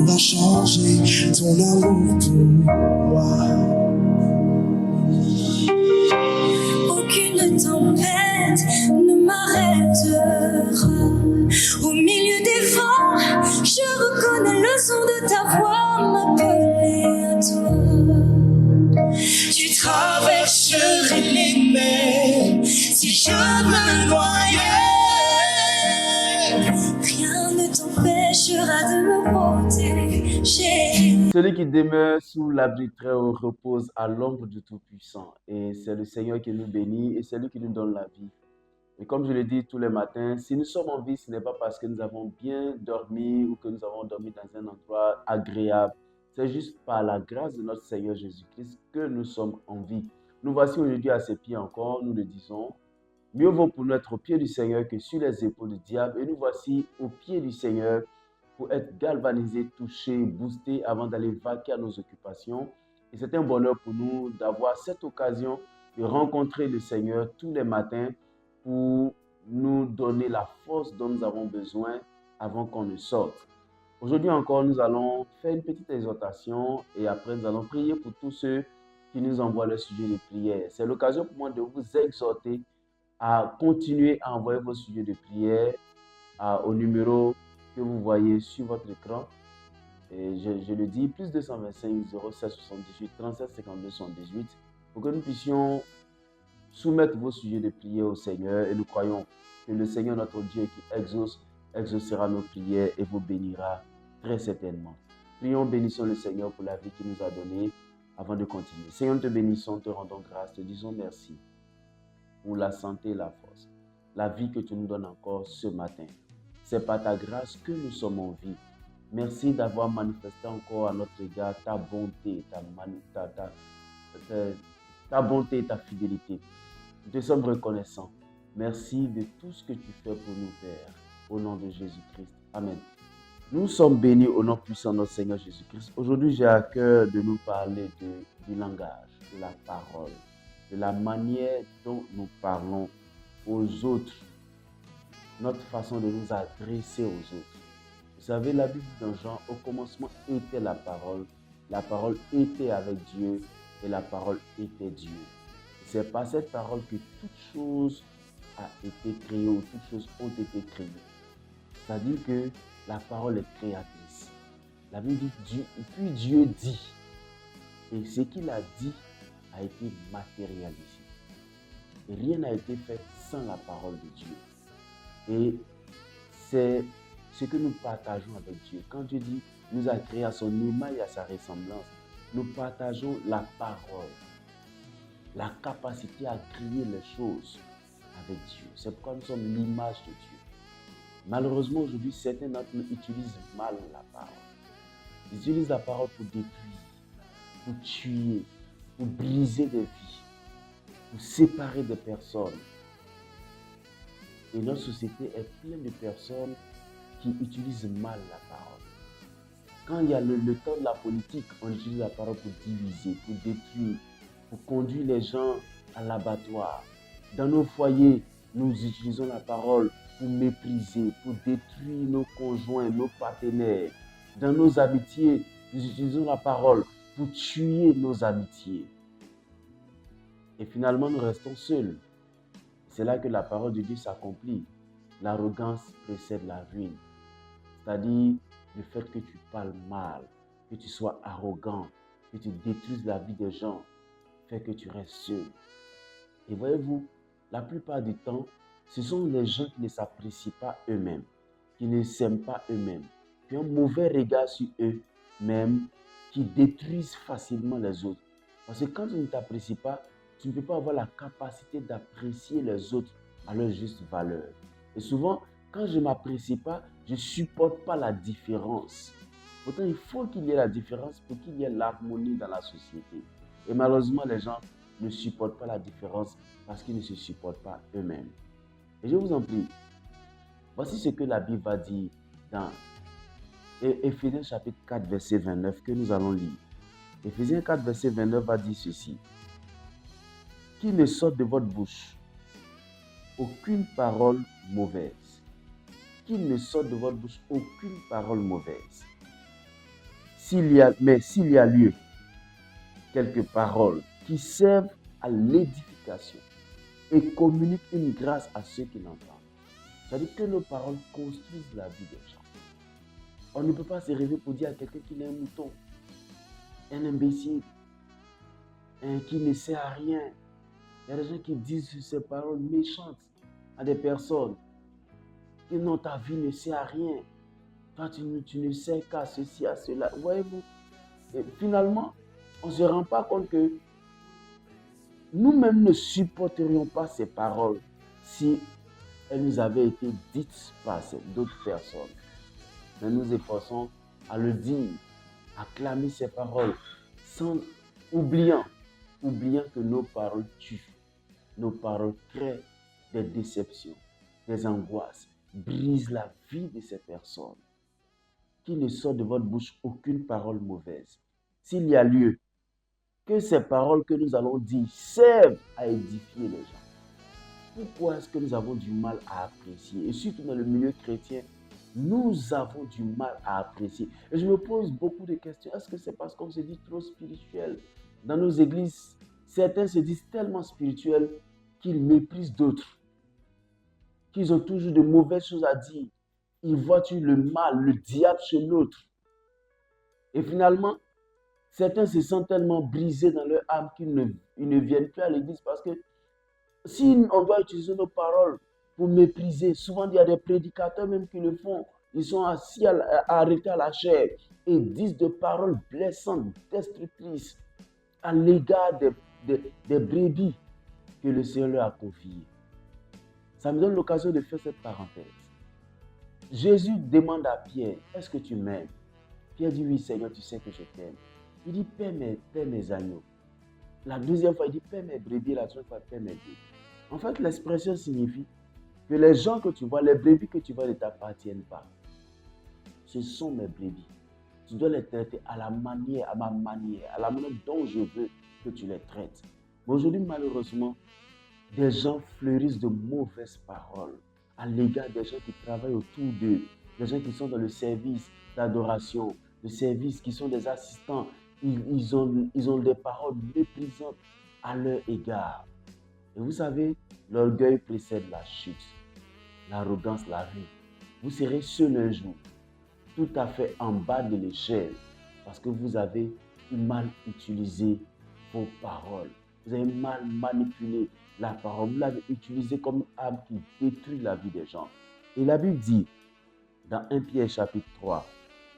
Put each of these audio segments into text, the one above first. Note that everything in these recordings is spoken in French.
va changer ton amour pour moi. Aucune tempête ne m'arrêtera. Au milieu des vents, je reconnais le son de ta voix m'appeler à toi. Tu traverserais les mers si je me noyais. Rien ne t'empêchera de me protéger. Celui qui demeure sous l'abri très haut repose à l'ombre du Tout-Puissant. Et c'est le Seigneur qui nous bénit et c'est lui qui nous donne la vie. Et comme je le dis tous les matins, si nous sommes en vie, ce n'est pas parce que nous avons bien dormi ou que nous avons dormi dans un endroit agréable. C'est juste par la grâce de notre Seigneur Jésus-Christ que nous sommes en vie. Nous voici aujourd'hui à ses pieds encore, nous le disons. Mieux vaut pour nous être au pied du Seigneur que sur les épaules du diable. Et nous voici au pied du Seigneur pour être galvanisés, touchés, boostés avant d'aller vaquer à nos occupations. Et c'est un bonheur pour nous d'avoir cette occasion de rencontrer le Seigneur tous les matins pour nous donner la force dont nous avons besoin avant qu'on ne sorte. Aujourd'hui encore, nous allons faire une petite exhortation et après nous allons prier pour tous ceux qui nous envoient le sujet de prière. C'est l'occasion pour moi de vous exhorter à continuer à envoyer vos sujets de prière au numéro que vous voyez sur votre écran. Et je le dis, plus 225 07 78 37 52 78 pour que nous puissions soumettre vos sujets de prière au Seigneur et nous croyons que le Seigneur, notre Dieu qui exaucera nos prières et vous bénira très certainement. Prions, bénissons le Seigneur pour la vie qu'il nous a donnée avant de continuer. Seigneur, nous te bénissons, te rendons grâce, te disons merci pour la santé et la force, la vie que tu nous donnes encore ce matin. C'est par ta grâce que nous sommes en vie. Merci d'avoir manifesté encore à notre égard ta bonté, ta bonté et ta fidélité. Nous te sommes reconnaissants. Merci de tout ce que tu fais pour nous, Père. Au nom de Jésus-Christ. Amen. Nous sommes bénis au nom puissant de notre Seigneur Jésus-Christ. Aujourd'hui, j'ai à cœur de nous parler du langage, de la parole, de la manière dont nous parlons aux autres, notre façon de nous adresser aux autres. Vous savez, la Bible dit dans Jean, au commencement était la parole était avec Dieu et la parole était Dieu. C'est par cette parole que toute chose a été créée ou toutes choses ont été créées. C'est-à-dire que la parole est créatrice. La Bible dit, puis Dieu dit. Et ce qu'il a dit a été matérialisé. Et rien n'a été fait sans la parole de Dieu. Et c'est ce que nous partageons avec Dieu. Quand Dieu dit, nous a créé à son image et à sa ressemblance, nous partageons la parole, la capacité à créer les choses avec Dieu. C'est pourquoi nous sommes l'image de Dieu. Malheureusement, aujourd'hui, certains d'entre nous utilisent mal la parole. Ils utilisent la parole pour détruire, pour tuer, pour briser des vies, pour séparer des personnes. Et notre société est pleine de personnes qui utilisent mal la parole. Quand il y a le temps de la politique, on utilise la parole pour diviser, pour détruire, pour conduire les gens à l'abattoir. Dans nos foyers, nous utilisons la parole pour mépriser, pour détruire nos conjoints, nos partenaires. Dans nos amitiés, nous utilisons la parole pour tuer nos amitiés. Et finalement, nous restons seuls. C'est là que la parole de Dieu s'accomplit. L'arrogance précède la ruine. C'est-à-dire le fait que tu parles mal, que tu sois arrogant, que tu détruises la vie des gens, fait que tu restes seul. Et voyez-vous, la plupart du temps, ce sont les gens qui ne s'apprécient pas eux-mêmes, qui ne s'aiment pas eux-mêmes, qui ont un mauvais regard sur eux-mêmes, qui détruisent facilement les autres. Parce que quand tu ne t'apprécies pas, tu ne peux pas avoir la capacité d'apprécier les autres à leur juste valeur. Et souvent, quand je ne m'apprécie pas, je ne supporte pas la différence. Pourtant, il faut qu'il y ait la différence pour qu'il y ait l'harmonie dans la société. Et malheureusement, les gens ne supportent pas la différence parce qu'ils ne se supportent pas eux-mêmes. Et je vous en prie, voici ce que la Bible va dire dans Éphésiens chapitre 4, verset 29 que nous allons lire. Éphésiens 4, verset 29 va dire ceci. Qu'il ne sorte de votre bouche aucune parole mauvaise. Qu'il ne sorte de votre bouche aucune parole mauvaise. Mais s'il y a lieu, quelques paroles qui servent à l'édification et communiquent une grâce à ceux qui l'entendent. C'est-à-dire que nos paroles construisent la vie des gens. On ne peut pas se rêver pour dire à quelqu'un qu'il est un mouton, un imbécile, qui ne sert à rien. Il y a des gens qui disent ces paroles méchantes à des personnes. Que non, ta vie ne sert à rien. Toi, tu ne sers qu'à ceci, à cela. Voyez-vous, et finalement, on ne se rend pas compte que nous-mêmes ne supporterions pas ces paroles si elles nous avaient été dites par d'autres personnes. Mais nous efforçons à le dire, à clamer ces paroles, sans oubliant que nos paroles tuent, nos paroles créent des déceptions, des angoisses, brisent la vie de ces personnes. Qu'il ne sort de votre bouche aucune parole mauvaise. S'il y a lieu, que ces paroles que nous allons dire servent à édifier les gens. Pourquoi est-ce que nous avons du mal à apprécier? Et surtout dans le milieu chrétien, nous avons du mal à apprécier. Et je me pose beaucoup de questions. Est-ce que c'est parce qu'on se dit trop spirituel? Dans nos églises, certains se disent tellement spirituels qu'ils méprisent d'autres, qu'ils ont toujours de mauvaises choses à dire. Ils voient le mal, le diable chez l'autre. Et finalement, certains se sentent tellement brisés dans leur âme qu'ils ne viennent plus à l'église parce que si on doit utiliser nos paroles pour mépriser, souvent il y a des prédicateurs même qui le font. Ils sont assis arrêtés à la chair et disent des paroles blessantes, destructrices à l'égard des brebis que le Seigneur leur a confiées. Ça me donne l'occasion de faire cette parenthèse. Jésus demande à Pierre, est-ce que tu m'aimes? Pierre dit, oui Seigneur, tu sais que je t'aime. Il dit, paie mes agneaux. La deuxième fois, il dit, paie mes brebis. La troisième fois, paie mes brebis. En fait, l'expression signifie que les gens que tu vois, les brebis que tu vois ne t'appartiennent pas. Ce sont mes brebis. Tu dois les traiter à ma manière, à la manière dont je veux que tu les traites. Mais aujourd'hui, malheureusement, des gens fleurissent de mauvaises paroles à l'égard des gens qui travaillent autour d'eux, des gens qui sont dans le service d'adoration, le service qui sont des assistants. Ils ont des paroles méprisantes à leur égard. Et vous savez, l'orgueil précède la chute, l'arrogance la ruine. Vous serez seul un jour, tout à fait en bas de l'échelle, parce que vous avez mal utilisé vos paroles. Vous avez mal manipulé la parole. Vous l'avez utilisée comme une arme qui détruit la vie des gens. Et la Bible dit, dans 1 Pierre chapitre 3,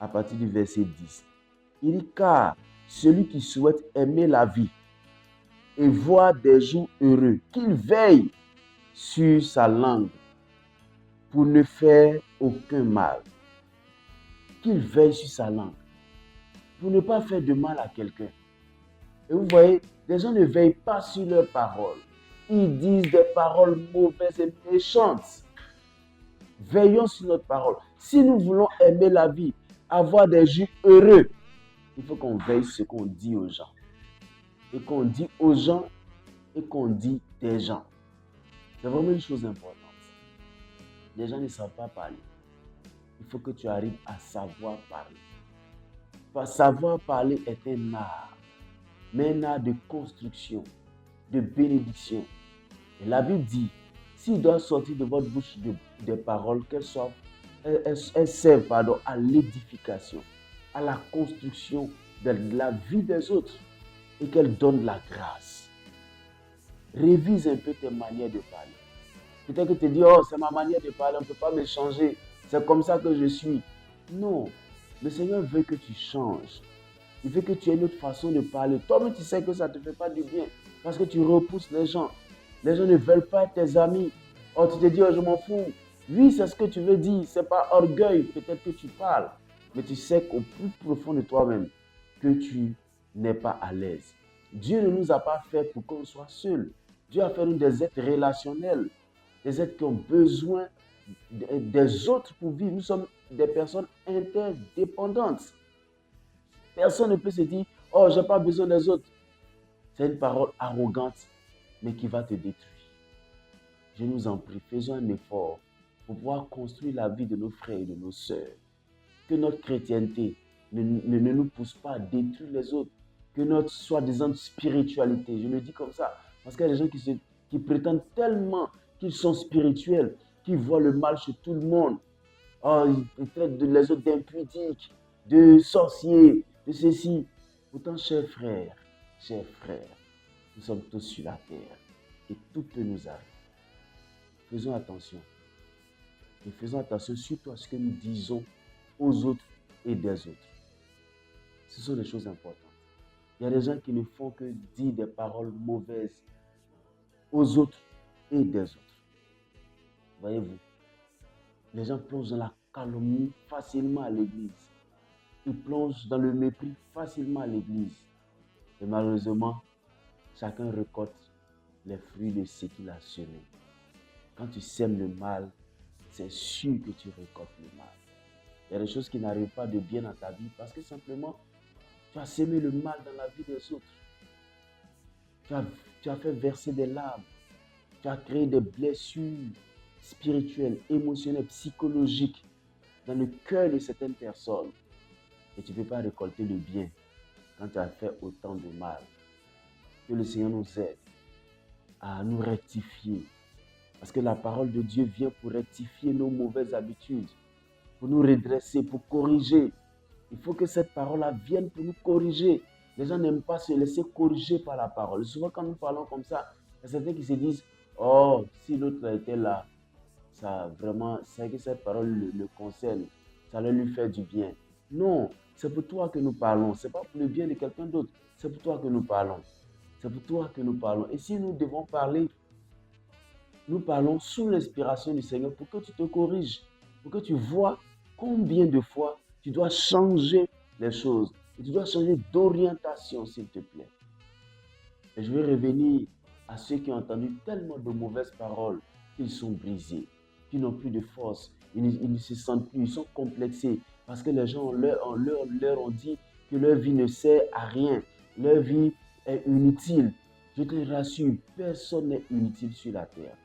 à partir du verset 10, il dit, car celui qui souhaite aimer la vie et voir des jours heureux, qu'il veille sur sa langue pour ne faire aucun mal. Qu'il veille sur sa langue pour ne pas faire de mal à quelqu'un. Et vous voyez, les gens ne veillent pas sur leurs paroles. Ils disent des paroles mauvaises et méchantes. Veillons sur notre parole. Si nous voulons aimer la vie, avoir des jours heureux, il faut qu'on veille ce qu'on dit aux gens. Et qu'on dit aux gens et qu'on dit des gens. C'est vraiment une chose importante. Les gens ne savent pas parler. Il faut que tu arrives à savoir parler. Savoir parler est un art, mais un art de construction, de bénédiction. Et la Bible dit, s'il doit sortir de votre bouche des paroles, elles servent à l'édification, à la construction de la vie des autres et qu'elles donnent la grâce. Révise un peu tes manières de parler. Peut-être que tu te dis, oh, c'est ma manière de parler, on ne peut pas me changer, c'est comme ça que je suis. Non, le Seigneur veut que tu changes. Il veut que tu aies une autre façon de parler. Toi-même, tu sais que ça ne te fait pas du bien parce que tu repousses les gens. Les gens ne veulent pas être tes amis. Oh, tu te dis, oh, je m'en fous. Oui, c'est ce que tu veux dire. Ce n'est pas orgueil. Peut-être que tu parles. Mais tu sais qu'au plus profond de toi-même, que tu n'es pas à l'aise. Dieu ne nous a pas fait pour qu'on soit seul. Dieu a fait nous des êtres relationnels. Des êtres qui ont besoin des autres pour vivre. Nous sommes des personnes interdépendantes. Personne ne peut se dire, oh, je n'ai pas besoin des autres. C'est une parole arrogante, mais qui va te détruire. Je nous en prie, faisons un effort pour pouvoir construire la vie de nos frères et de nos sœurs. Que notre chrétienté ne nous pousse pas à détruire les autres, que notre soi-disant spiritualité, je le dis comme ça, parce qu'il y a des gens qui prétendent tellement qu'ils sont spirituels, qu'ils voient le mal chez tout le monde. Oh, ils traitent les autres d'impudiques, de sorciers, de ceci. Pourtant, chers frères, nous sommes tous sur la terre et tout peut nous arriver. Faisons attention. Et faisons attention surtout à ce que nous disons aux autres et des autres. Ce sont des choses importantes. Il y a des gens qui ne font que dire des paroles mauvaises aux autres et des autres. Voyez-vous, les gens plongent dans la calomnie facilement à l'église. Ils plongent dans le mépris facilement à l'église. Et malheureusement, chacun récolte les fruits de ce qu'il a semé. Quand tu sèmes le mal, c'est sûr que tu récoltes le mal. Il y a des choses qui n'arrivent pas de bien dans ta vie parce que simplement, tu as semé le mal dans la vie des autres. Tu as fait verser des larmes. Tu as créé des blessures spirituelles, émotionnelles, psychologiques dans le cœur de certaines personnes. Et tu ne peux pas récolter le bien quand tu as fait autant de mal. Que le Seigneur nous aide à nous rectifier. Parce que la parole de Dieu vient pour rectifier nos mauvaises habitudes, pour nous redresser, pour corriger. Il faut que cette parole-là vienne pour nous corriger. Les gens n'aiment pas se laisser corriger par la parole. Souvent, quand nous parlons comme ça, il y a certains qui se disent « Oh, si l'autre était là, ça vraiment, c'est que cette parole le concerne, ça allait lui faire du bien. » Non, c'est pour toi que nous parlons. Ce n'est pas pour le bien de quelqu'un d'autre. C'est pour toi que nous parlons. C'est pour toi que nous parlons. Et si nous devons parler, nous parlons sous l'inspiration du Seigneur pour que tu te corriges, pour que tu vois combien de fois tu dois changer les choses. Et tu dois changer d'orientation, s'il te plaît. Et je vais revenir à ceux qui ont entendu tellement de mauvaises paroles qu'ils sont brisés, qu'ils n'ont plus de force, ils ne se sentent plus, ils sont complexés parce que les gens leur ont dit que leur vie ne sert à rien, leur vie est inutile. Je te rassure, personne n'est inutile sur la terre.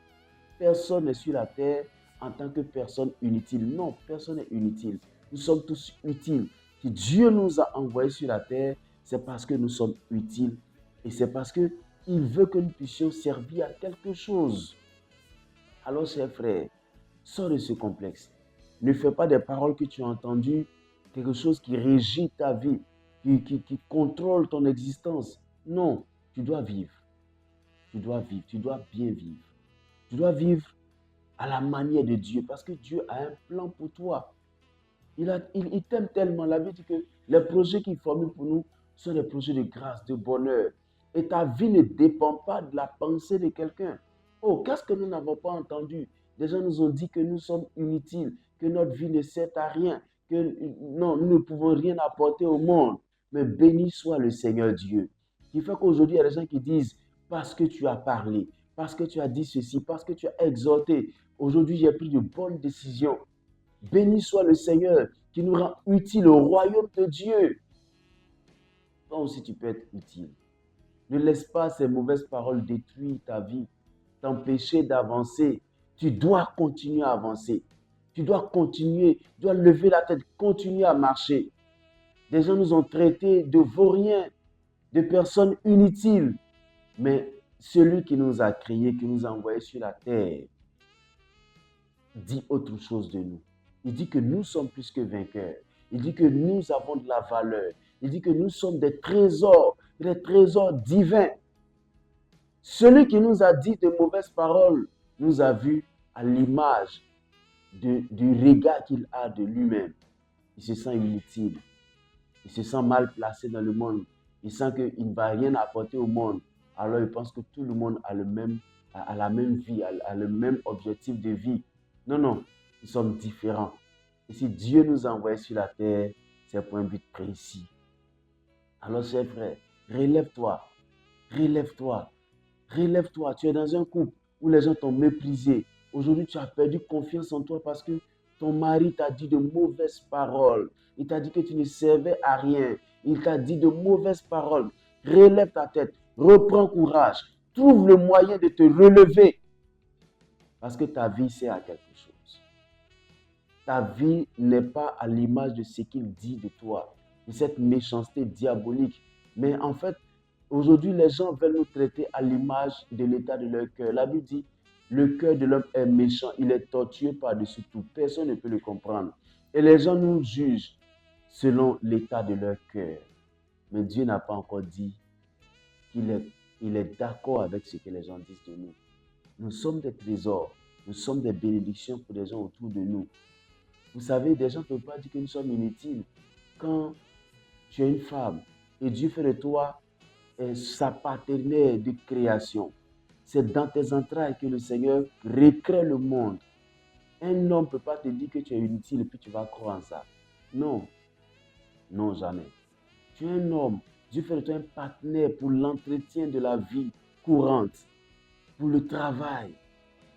Personne n'est sur la terre en tant que personne inutile. Non, personne n'est inutile. Nous sommes tous utiles. Si Dieu nous a envoyés sur la terre, c'est parce que nous sommes utiles. Et c'est parce qu'il veut que nous puissions servir à quelque chose. Alors, chers frères, sors de ce complexe. Ne fais pas des paroles que tu as entendues, quelque chose qui régit ta vie, qui contrôle ton existence. Non, tu dois vivre. Tu dois vivre, tu dois bien vivre. Tu dois vivre à la manière de Dieu parce que Dieu a un plan pour toi. Il t'aime tellement. La Bible dit que les projets qu'il formule pour nous sont des projets de grâce, de bonheur. Et ta vie ne dépend pas de la pensée de quelqu'un. Oh, qu'est-ce que nous n'avons pas entendu? Des gens nous ont dit que nous sommes inutiles, que notre vie ne sert à rien, que non, nous ne pouvons rien apporter au monde. Mais béni soit le Seigneur Dieu. Qui fait qu'aujourd'hui, il y a des gens qui disent, parce que tu as parlé, parce que tu as dit ceci, parce que tu as exhorté, aujourd'hui j'ai pris de bonnes décisions. Béni soit le Seigneur qui nous rend utile au royaume de Dieu. Toi aussi tu peux être utile. Ne laisse pas ces mauvaises paroles détruire ta vie, t'empêcher d'avancer. Tu dois continuer à avancer. Tu dois continuer, tu dois lever la tête, continuer à marcher. Des gens nous ont traités de vauriens, de personnes inutiles. Mais celui qui nous a créés, qui nous a envoyés sur la terre, dit autre chose de nous. Il dit que nous sommes plus que vainqueurs. Il dit que nous avons de la valeur. Il dit que nous sommes des trésors divins. Celui qui nous a dit de mauvaises paroles nous a vus à l'image du regard qu'il a de lui-même. Il se sent inutile. Il se sent mal placé dans le monde. Il sent qu'il ne va rien apporter au monde. Alors il pense que tout le monde a la même vie, a le même objectif de vie. Non, non, nous sommes différents. Et si Dieu nous a envoyés sur la terre, c'est pour un but précis. Alors, chers frères, relève-toi, relève-toi, relève-toi. Tu es dans un couple où les gens t'ont méprisé. Aujourd'hui, tu as perdu confiance en toi parce que ton mari t'a dit de mauvaises paroles. Il t'a dit que tu ne servais à rien. Il t'a dit de mauvaises paroles. Relève ta tête, reprends courage. Trouve le moyen de te relever. Parce que ta vie sert à quelque chose. Ta vie n'est pas à l'image de ce qu'il dit de toi. de cette méchanceté diabolique. Mais en fait, aujourd'hui, les gens veulent nous traiter à l'image de l'état de leur cœur. La Bible dit, le cœur de l'homme est méchant, il est tortueux par-dessus tout. Personne ne peut le comprendre. Et les gens nous jugent selon l'état de leur cœur. Mais Dieu n'a pas encore dit qu'il est d'accord avec ce que les gens disent de nous. Nous sommes des trésors, nous sommes des bénédictions pour les gens autour de nous. Vous savez, des gens ne peuvent pas dire que nous sommes inutiles. Quand tu es une femme et Dieu fait de toi sa partenaire de création, c'est dans tes entrailles que le Seigneur recrée le monde. Un homme ne peut pas te dire que tu es inutile et puis tu vas croire en ça. Non, non, jamais. Tu es un homme. Dieu fait de toi un partenaire pour l'entretien de la vie courante, pour le travail.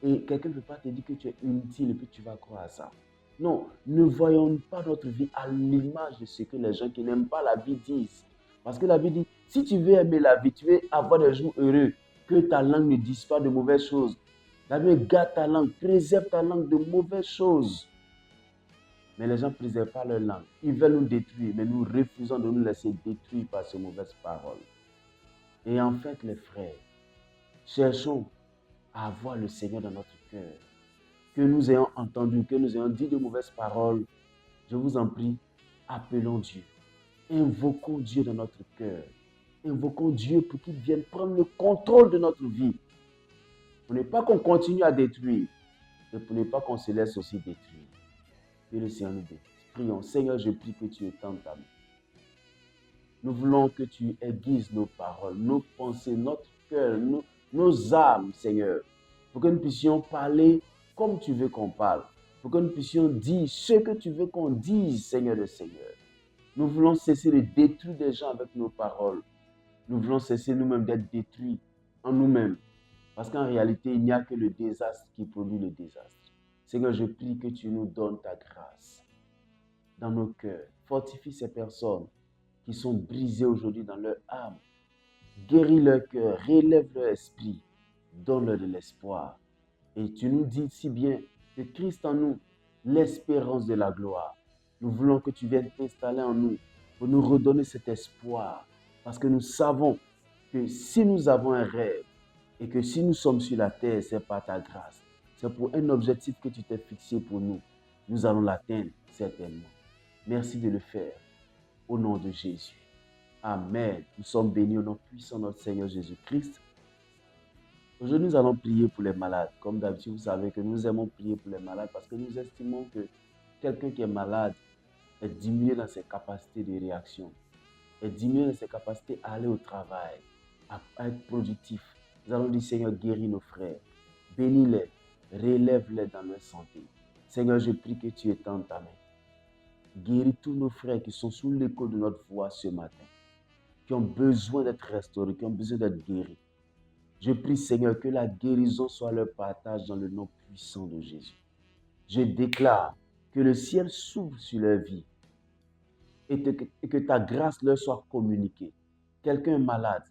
Et quelqu'un ne peut pas te dire que tu es inutile et puis tu vas croire à ça. Non, ne voyons pas notre vie à l'image de ce que les gens qui n'aiment pas la vie disent. Parce que la Bible dit, si tu veux aimer la vie, tu veux avoir des jours heureux, que ta langue ne dise pas de mauvaises choses. La Bible dit, garde ta langue, préserve ta langue de mauvaises choses. Mais les gens ne préservent pas leur langue. Ils veulent nous détruire, mais nous refusons de nous laisser détruire par ces mauvaises paroles. Et en fait, les frères, cherchons à avoir le Seigneur dans notre cœur. Que nous ayons entendu, que nous ayons dit de mauvaises paroles, je vous en prie, appelons Dieu. Invoquons Dieu dans notre cœur. Invoquons Dieu pour qu'il vienne prendre le contrôle de notre vie. Pour ne pas qu'on continue à détruire, et pour ne pas qu'on se laisse aussi détruire. Que le Seigneur nous bénisse. Prions. Seigneur, je prie que tu étendes ta main. Nous voulons que tu aiguises nos paroles, nos pensées, notre cœur, nos âmes, Seigneur, pour que nous puissions parler comme tu veux qu'on parle, pour que nous puissions dire ce que tu veux qu'on dise, Seigneur le Seigneur. Nous voulons cesser de détruire des gens avec nos paroles. Nous voulons cesser nous-mêmes d'être détruits en nous-mêmes. Parce qu'en réalité, il n'y a que le désastre qui produit le désastre. Seigneur, je prie que tu nous donnes ta grâce dans nos cœurs. Fortifie ces personnes qui sont brisées aujourd'hui dans leur âme. Guéris leur cœur, relève leur esprit, donne-leur de l'espoir. Et tu nous dis si bien que Christ en nous, l'espérance de la gloire. Nous voulons que tu viennes t'installer en nous pour nous redonner cet espoir. Parce que nous savons que si nous avons un rêve et que si nous sommes sur la terre, c'est par ta grâce. C'est pour un objectif que tu t'es fixé pour nous. Nous allons l'atteindre certainement. Merci de le faire. Au nom de Jésus. Amen. Nous sommes bénis au nom puissant de notre Seigneur Jésus-Christ. Aujourd'hui, nous allons prier pour les malades. Comme d'habitude, vous savez que nous aimons prier pour les malades parce que nous estimons que quelqu'un qui est malade est diminué dans ses capacités de réaction, est diminué dans ses capacités à aller au travail, à être productif. Nous allons dire, Seigneur, guéris nos frères, bénis-les, relève-les dans leur santé. Seigneur, je prie que tu étendes ta main. Guéris tous nos frères qui sont sous l'écho de notre voix ce matin, qui ont besoin d'être restaurés, qui ont besoin d'être guéris. Je prie, Seigneur, que la guérison soit leur partage dans le nom puissant de Jésus. Je déclare que le ciel s'ouvre sur leur vie et que ta grâce leur soit communiquée. Quelqu'un est malade,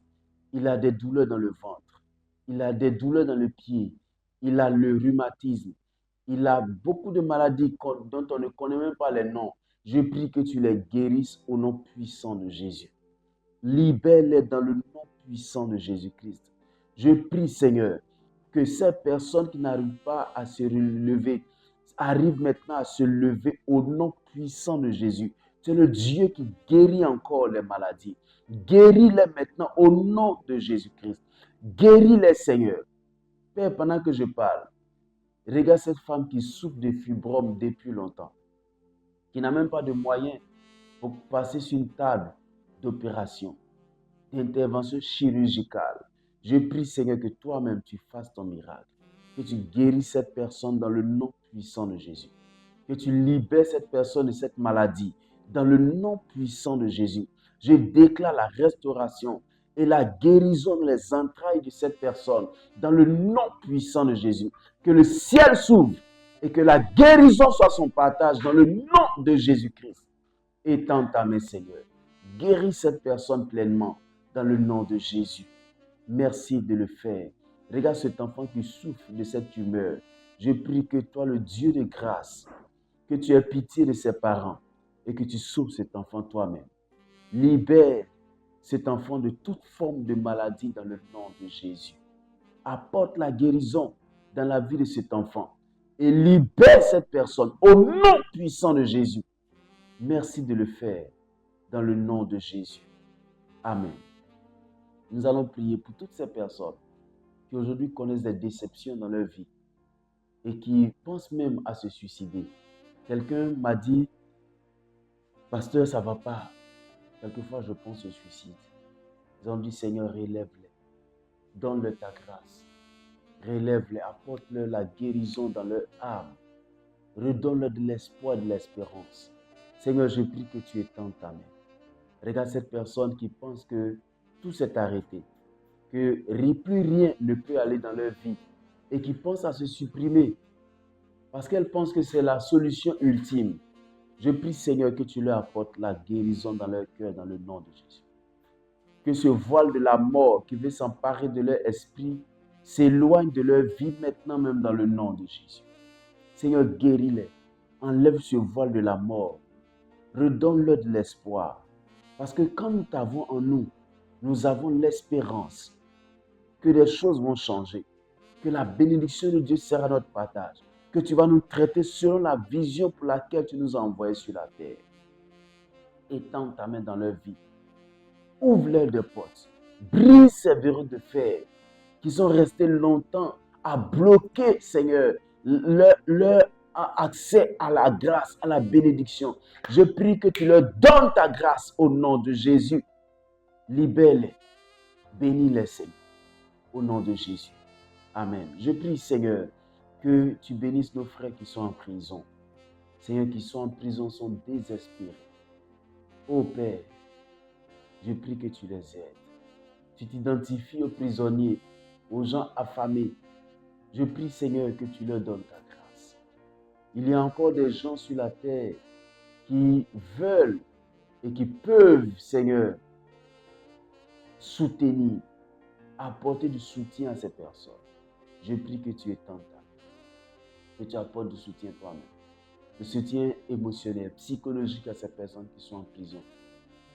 il a des douleurs dans le ventre, il a des douleurs dans le pied, il a le rhumatisme, il a beaucoup de maladies dont on ne connaît même pas les noms. Je prie que tu les guérisses au nom puissant de Jésus. Libère-les dans le nom puissant de Jésus-Christ. Je prie, Seigneur, que ces personnes qui n'arrivent pas à se relever arrivent maintenant à se lever au nom puissant de Jésus. C'est le Dieu qui guérit encore les maladies. Guéris-les maintenant au nom de Jésus-Christ. Guéris-les, Seigneur. Père, pendant que je parle, regarde cette femme qui souffre de fibrome depuis longtemps, qui n'a même pas de moyens pour passer sur une table d'opération, d'intervention chirurgicale. Je prie, Seigneur, que toi-même, tu fasses ton miracle, que tu guérisses cette personne dans le nom puissant de Jésus, que tu libères cette personne de cette maladie dans le nom puissant de Jésus. Je déclare la restauration et la guérison dans les entrailles de cette personne dans le nom puissant de Jésus. Que le ciel s'ouvre et que la guérison soit son partage dans le nom de Jésus-Christ. Étends ta main, Seigneur. Guéris cette personne pleinement dans le nom de Jésus. Merci de le faire. Regarde cet enfant qui souffre de cette tumeur. Je prie que toi, le Dieu de grâce, que tu aies pitié de ses parents et que tu sauves cet enfant toi-même. Libère cet enfant de toute forme de maladie dans le nom de Jésus. Apporte la guérison dans la vie de cet enfant et libère cette personne au nom puissant de Jésus. Merci de le faire dans le nom de Jésus. Amen. Nous allons prier pour toutes ces personnes qui aujourd'hui connaissent des déceptions dans leur vie et qui pensent même à se suicider. Quelqu'un m'a dit, pasteur, ça ne va pas. Quelquefois, je pense au suicide. Ils ont dit, Seigneur, relève-les. Donne-leur ta grâce. Relève-les, apporte-leur la guérison dans leur âme. Redonne-leur de l'espoir et de l'espérance. Seigneur, je prie que tu étendes ta main. Regarde cette personne qui pense que tout s'est arrêté, que plus rien ne peut aller dans leur vie et qui pense à se supprimer parce qu'elle pense que c'est la solution ultime. Je prie, Seigneur, que tu leur apportes la guérison dans leur cœur dans le nom de Jésus. Que ce voile de la mort qui veut s'emparer de leur esprit s'éloigne de leur vie maintenant même dans le nom de Jésus. Seigneur, guéris-les. Enlève ce voile de la mort. Redonne-leur de l'espoir. Parce que quand nous t'avons en nous, nous avons l'espérance que les choses vont changer, que la bénédiction de Dieu sera notre partage, que tu vas nous traiter selon la vision pour laquelle tu nous as envoyés sur la terre. Étends ta main dans leur vie. Ouvre-leur des portes. Brise ces verrous de fer qui sont restés longtemps à bloquer, Seigneur, leur accès à la grâce, à la bénédiction. Je prie que tu leur donnes ta grâce au nom de Jésus. Libère-les. Bénis-les, Seigneur, au nom de Jésus. Amen. Je prie, Seigneur, que tu bénisses nos frères qui sont en prison. Seigneur, qui sont en prison, sont désespérés. Ô Père, je prie que tu les aides. Tu t'identifies aux prisonniers, aux gens affamés. Je prie, Seigneur, que tu leur donnes ta grâce. Il y a encore des gens sur la terre qui veulent et qui peuvent, Seigneur, soutenir, apporter du soutien à ces personnes. Je prie que tu étendes ta main, que tu apportes du soutien toi-même, le soutien émotionnel, psychologique à ces personnes qui sont en prison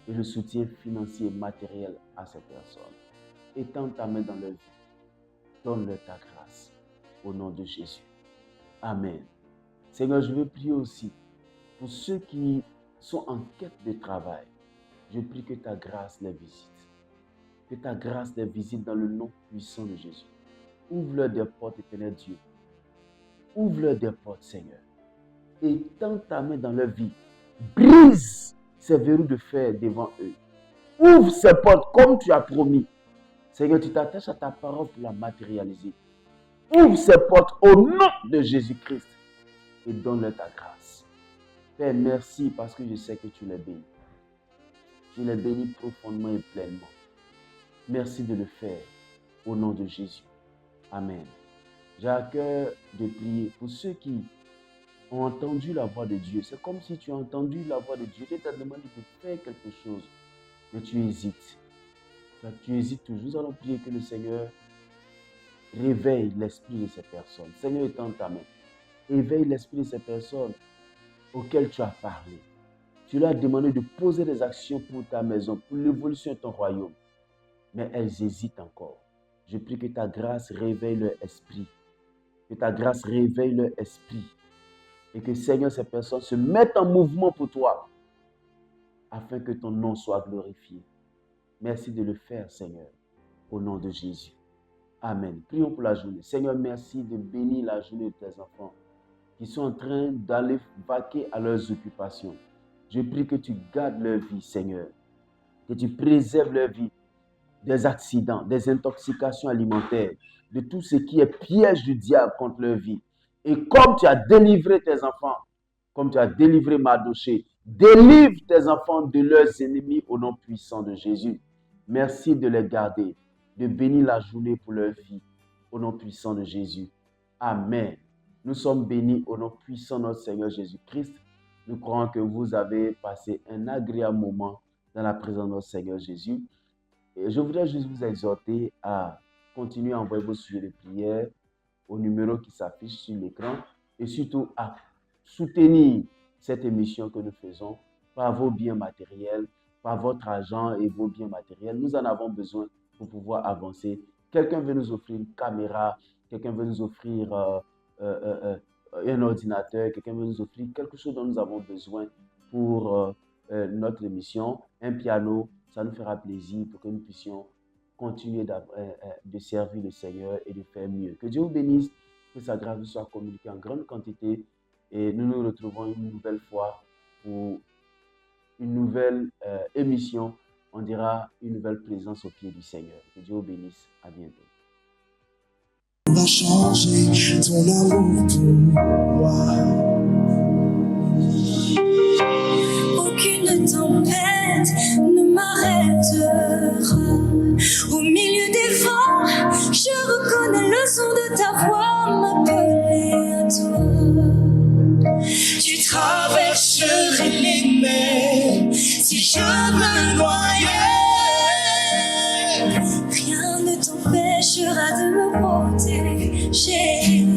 et le soutien financier et matériel à ces personnes. Étends ta main dans leur vie. Donne-leur ta grâce au nom de Jésus. Amen. Seigneur, je veux prier aussi pour ceux qui sont en quête de travail. Je prie que ta grâce les visite. Que ta grâce les visite dans le nom puissant de Jésus. Ouvre-leur des portes, éternel Dieu. Ouvre-leur des portes, Seigneur. Étends ta main dans leur vie. Brise ces verrous de fer devant eux. Ouvre ces portes comme tu as promis. Seigneur, tu t'attaches à ta parole pour la matérialiser. Ouvre ces portes au nom de Jésus-Christ et donne-leur ta grâce. Père, merci parce que je sais que tu les bénis. Tu les bénis profondément et pleinement. Merci de le faire au nom de Jésus. Amen. J'ai à cœur de prier pour ceux qui ont entendu la voix de Dieu. C'est comme si tu as entendu la voix de Dieu. Dieu t'a demandé de faire quelque chose, mais tu hésites. Tu hésites toujours. Nous allons prier que le Seigneur réveille l'esprit de ces personnes. Seigneur, étends ta main. Éveille l'esprit de ces personnes auxquelles tu as parlé. Tu leur as demandé de poser des actions pour ta maison, pour l'évolution de ton royaume. Mais elles hésitent encore. Je prie que ta grâce réveille leur esprit. Que ta grâce réveille leur esprit. Et que, Seigneur, ces personnes se mettent en mouvement pour toi, afin que ton nom soit glorifié. Merci de le faire, Seigneur, au nom de Jésus. Amen. Prions pour la journée. Seigneur, merci de bénir la journée de tes enfants qui sont en train d'aller vaquer à leurs occupations. Je prie que tu gardes leur vie, Seigneur, que tu préserves leur vie des accidents, des intoxications alimentaires, de tout ce qui est piège du diable contre leur vie. Et comme tu as délivré tes enfants, comme tu as délivré Mardoché, délivre tes enfants de leurs ennemis au nom puissant de Jésus. Merci de les garder, de bénir la journée pour leur vie, au nom puissant de Jésus. Amen. Nous sommes bénis au nom puissant de notre Seigneur Jésus-Christ. Nous croyons que vous avez passé un agréable moment dans la présence de notre Seigneur Jésus. Et je voudrais juste vous exhorter à continuer à envoyer vos sujets de prière au numéro qui s'affiche sur l'écran et surtout à soutenir cette émission que nous faisons par vos biens matériels par votre argent et vos biens matériels. Nous en avons besoin pour pouvoir avancer. Quelqu'un veut nous offrir une caméra, quelqu'un veut nous offrir un ordinateur, quelqu'un veut nous offrir quelque chose dont nous avons besoin pour notre émission, un piano, ça nous fera plaisir pour que nous puissions continuer de servir le Seigneur et de faire mieux. Que Dieu vous bénisse, que sa grâce soit communiquée en grande quantité et nous nous retrouvons une nouvelle fois pour une nouvelle émission, on dira une nouvelle présence au pied du Seigneur. Que Dieu vous bénisse, à bientôt. Va changer ton amour pour moi. Aucune tempête ne m'arrêtera. Au milieu des vents, je reconnais le son de ta voix m'appeler à toi. Tu traverserais les mers si je me noyais. Rien ne t'empêchera de me protéger.